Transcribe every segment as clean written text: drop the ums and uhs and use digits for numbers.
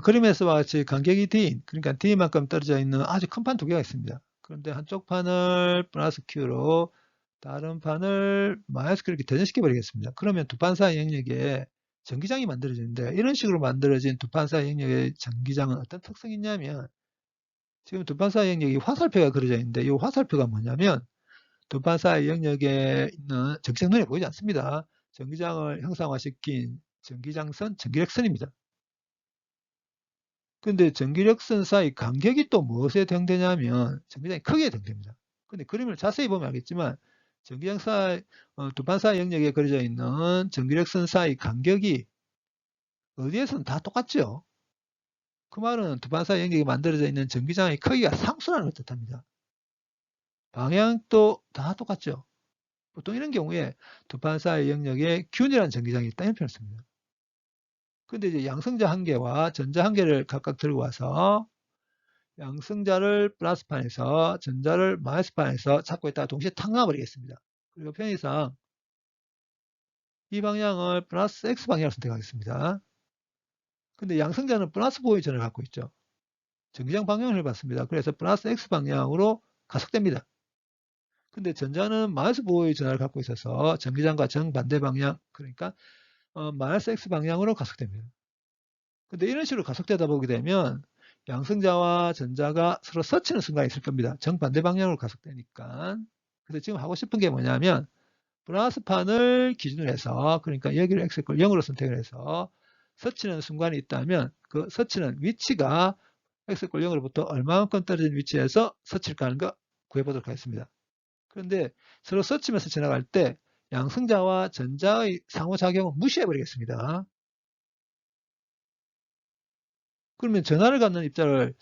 그림에서와 같이 간격이 d, 그러니까 d만큼 떨어져 있는 아주 큰 판 두 개가 있습니다. 그런데 한쪽 판을 플러스 q로 다른 판을 마이너스 q로 이렇게 대전시켜 버리겠습니다. 그러면 두 판 사이 영역에 전기장이 만들어지는데, 이런 식으로 만들어진 두 판 사이 영역의 전기장은 어떤 특성이 있냐면, 지금 두 판 사이 영역이 화살표가 그려져 있는데, 이 화살표가 뭐냐면 두 판 사이 영역에 있는 전기장, 눈에 보이지 않습니다. 전기장을 형상화시킨 전기장선, 전기력선입니다. 근데 전기력선 사이 간격이 또 무엇에 해당되냐면 전기장의 크기에 해당됩니다. 근데 그림을 자세히 보면 알겠지만 전기장 사이, 두 판 사이 영역에 그려져 있는 전기력선 사이 간격이 어디에서는 다 똑같죠. 그 말은 두 판 사이 영역에 만들어져 있는 전기장의 크기가 상수라는 걸 뜻합니다. 방향도 다 똑같죠. 보통 이런 경우에 두 판 사이 영역에 균이라는 전기장이 있다, 이런 표현을 씁니다. 근데 이제 양성자 한 개와 전자 한 개를 각각 들고 와서 양성자를 플러스판에서 전자를 마이너스판에서 찾고 있다가 동시에 탁 놔버리겠습니다. 그리고 편의상 이 방향을 플러스 X 방향으로 선택하겠습니다. 근데 양성자는 플러스 보이전을 갖고 있죠. 전기장 방향을 봤습니다. 그래서 플러스 X 방향으로 가속됩니다. 근데 전자는 마이너스 보이 전화를 갖고 있어서 전기장과 정반대 방향, 그러니까 마이너스 X 방향으로 가속됩니다. 근데 이런 식으로 가속되다 보게 되면 양성자와 전자가 서로 스치는 순간이 있을 겁니다. 정반대 방향으로 가속되니까. 그래서 지금 하고 싶은 게 뭐냐면 플러스판을 기준으로 해서, 그러니까 여기를 X걸 0으로 선택을 해서 스치는 순간이 있다면 그 스치는 위치가 X걸 0으로부터 얼마만큼 떨어진 위치에서 스칠까 하는 거 구해보도록 하겠습니다. 그런데 서로 스치면서 지나갈 때 양성자와 전자의 상호작용을 무시해버리겠습니다. 그러면 전하를 갖는 입자를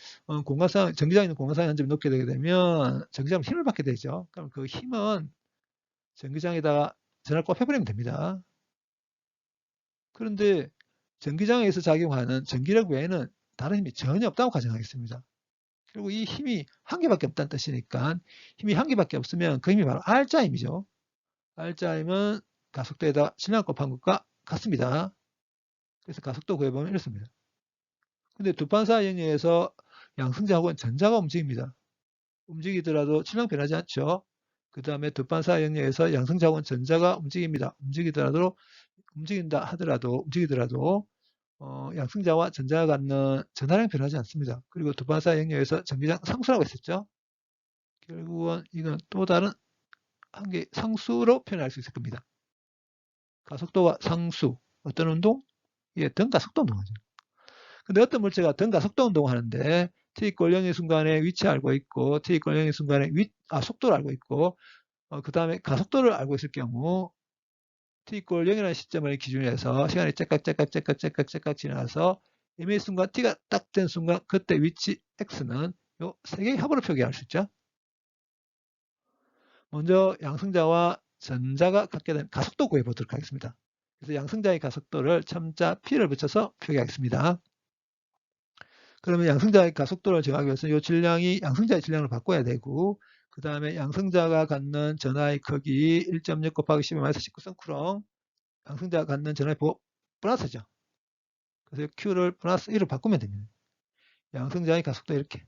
공간상, 전기장에 있는 공간상에 한 점 넣게 되게 되면 전기장은 힘을 받게 되죠. 그럼 그 힘은 전기장에다가 전하를 꼽혀버리면 됩니다. 그런데 전기장에서 작용하는 전기력 외에는 다른 힘이 전혀 없다고 가정하겠습니다. 그리고 이 힘이 한 개밖에 없다는 뜻이니까 힘이 한 개밖에 없으면 그 힘이 바로 R자 힘이죠. R자 힘은 가속도에다 질량 곱한 것과 같습니다. 그래서 가속도 구해보면 이렇습니다. 근데 두 판 사이 영역에서 양성자하고는 전자가 움직입니다. 움직이더라도 질량 변하지 않죠. 그 다음에 두 판 사이 영역에서 양성자하고는 전자가 움직입니다. 움직이더라도 양성자와 전자가 갖는 전하량이 변하지 않습니다. 그리고 두 판 사이 영역에서 전기장 상수라고 했었죠. 결국은 이건 또 다른 한 개 상수로 표현할 수 있을 겁니다. 가속도와 상수. 어떤 운동? 예, 등가속도 운동하죠. 근데 어떤 물체가 등가속도 운동을 하는데 t= 0의 순간에 위치 알고 있고 t= 0의 순간에 속도를 알고 있고 그 다음에 가속도를 알고 있을 경우 t= 0이라는 시점을 기준으로 해서 시간이 째깍째깍 지나서 임의 순간 t가 딱 된 순간 그때 위치 x는 요 세 개의 합으로 표기할 수 있죠. 먼저 양성자와 전자가 갖게 된 가속도 구해보도록 하겠습니다. 그래서 양성자의 가속도를 첨자 p를 붙여서 표기하겠습니다. 그러면 양성자의 가속도를 정하기 위해서 이 질량이 양성자의 질량을 바꿔야 되고, 그 다음에 양성자가 갖는 전하의 크기 1.6 곱하기 10-19 คู롱, 양성자가 갖는 전하의 부호 플러스죠. 그래서 Q를 플러스 1로 바꾸면 됩니다. 양성자의 가속도 이렇게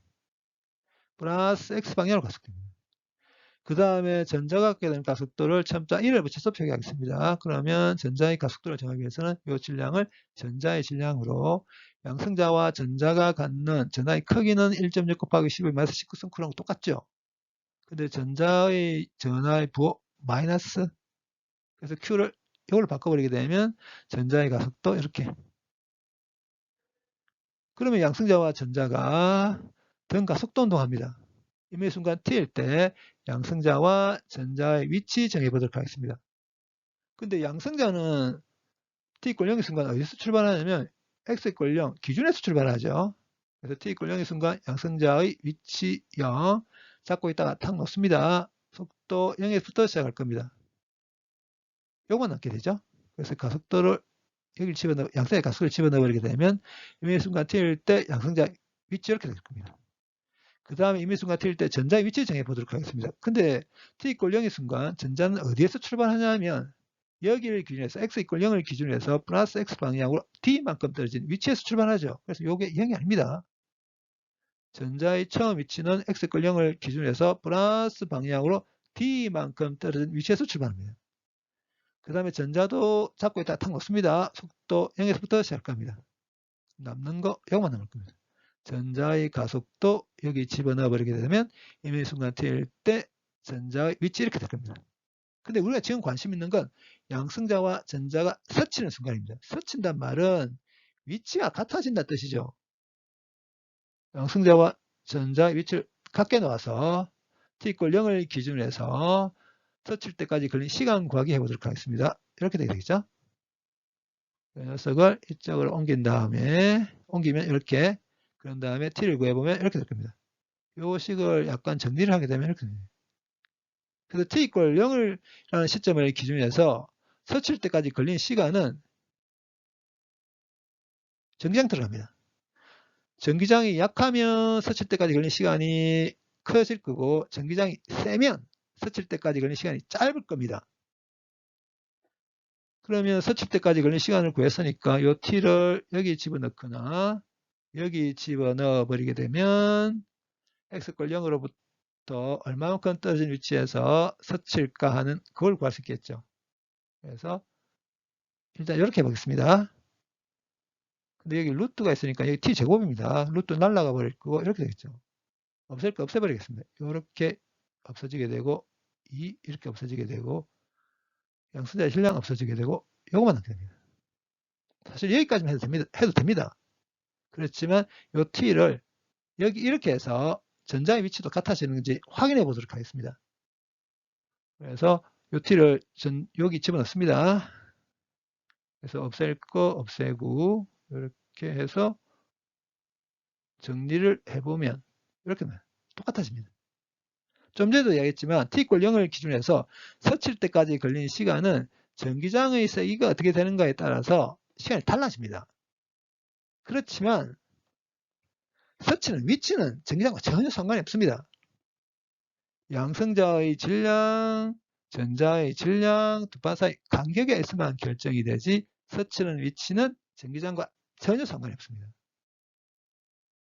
플러스 X 방향으로 가속됩니다. 그 다음에 전자가 갖게 되는 가속도를 첨자 1을 붙여서 표기하겠습니다. 그러면 전자의 가속도를 정하기 위해서는 이 질량을 전자의 질량으로, 양성자와 전자가 갖는 전하의 크기는 1.6 곱하기 10-19 คู롱 똑같죠. 근데 전자의 전하의 부호 마이너스, 그래서 Q를 이걸로 바꿔버리게 되면 전자의 가속도 이렇게. 그러면 양성자와 전자가 등가속도 운동합니다. 임의 순간 t일 때 양성자와 전자의 위치 정해보도록 하겠습니다. 근데 양성자는 t= 0의 순간 어디서 출발하냐면 x= 0 기준에서 출발하죠. 그래서 t= 0의 순간 양성자의 위치 0 잡고 있다가 탁 놓습니다. 속도 0에서부터 시작할 겁니다. 요것만 넣게 되죠. 그래서 가속도를 여기를 집어넣어, 양성자의 가속도를 집어넣어버리게 되면 임의 순간 t일 때 양성자 위치 이렇게 될 겁니다. 그 다음에 임의 순간 t일 때 전자의 위치를 정해 보도록 하겠습니다. 근데 t= 0의 순간 전자는 어디에서 출발하냐면 여기를 기준해서 x 이퀄 0을 기준해서 플러스 x 방향으로 d만큼 떨어진 위치에서 출발하죠. 그래서 이게 0이 아닙니다. 전자의 처음 위치는 x 이퀄 0을 기준해서 플러스 방향으로 d만큼 떨어진 위치에서 출발합니다. 그 다음에 전자도 잡고 있다가 탁 놓습니다. 속도 0에서부터 시작합니다. 남는 거 이것만 남을 겁니다. 전자의 가속도 여기 집어넣어 버리게 되면 임의 순간 t일 때 전자의 위치 이렇게 될 겁니다. 근데 우리가 지금 관심 있는 건 양성자와 전자가 스치는 순간입니다. 스친단 말은 위치가 같아진다는 뜻이죠. 양성자와 전자의 위치를 같게 놓아서 t = 0을 기준으로 해서 스칠 때까지 걸린 시간 구하기 해보도록 하겠습니다. 이렇게 되겠죠. 이 녀석을 이쪽으로 옮기면 이렇게, 그런 다음에 t를 구해보면 이렇게 될 겁니다. 요 식을 약간 정리를 하게 되면 이렇게 됩니다. 그래서 t = 0을 라는 시점을 기준으로 해서 스칠 때까지 걸린 시간은 전기장 들어갑니다. 전기장이 약하면 스칠 때까지 걸린 시간이 커질 거고, 전기장이 세면 스칠 때까지 걸린 시간이 짧을 겁니다. 그러면 스칠 때까지 걸린 시간을 구했으니까 요 t를 여기 집어넣거나 여기 집어넣어 버리게 되면 x = 0으로부터 얼마만큼 떨어진 위치에서 스칠까 하는 그걸 구할 수 있겠죠. 그래서 일단 이렇게 해보겠습니다. 근데 여기 루트가 있으니까 여기 t제곱입니다. 루트 날라가 버릴 거고 이렇게 되겠죠. 없앨 거 없애버리겠습니다. 이렇게 없어지게 되고 이렇게 없어지게 되고 양수자의 실량 없어지게 되고 요것만 남게 됩니다. 사실 여기까지만 해도 됩니다. 그렇지만 요 t를 여기 이렇게 해서 전자의 위치도 같아지는지 확인해 보도록 하겠습니다. 그래서 요 t를 여기 집어넣습니다. 그래서 없앨 거 없애고 이렇게 해서 정리를 해보면 이렇게 똑같아집니다. 좀 전에도 이야기했지만 t = 0을 기준해서 스칠 때까지 걸린 시간은 전기장의 세기가 어떻게 되는가에 따라서 시간이 달라집니다. 그렇지만 스치는 위치는 전기장과 전혀 상관이 없습니다. 양성자의 질량, 전자의 질량, 두 판 사이 간격에 있어만 결정이 되지 스치는 위치는 전기장과 전혀 상관이 없습니다.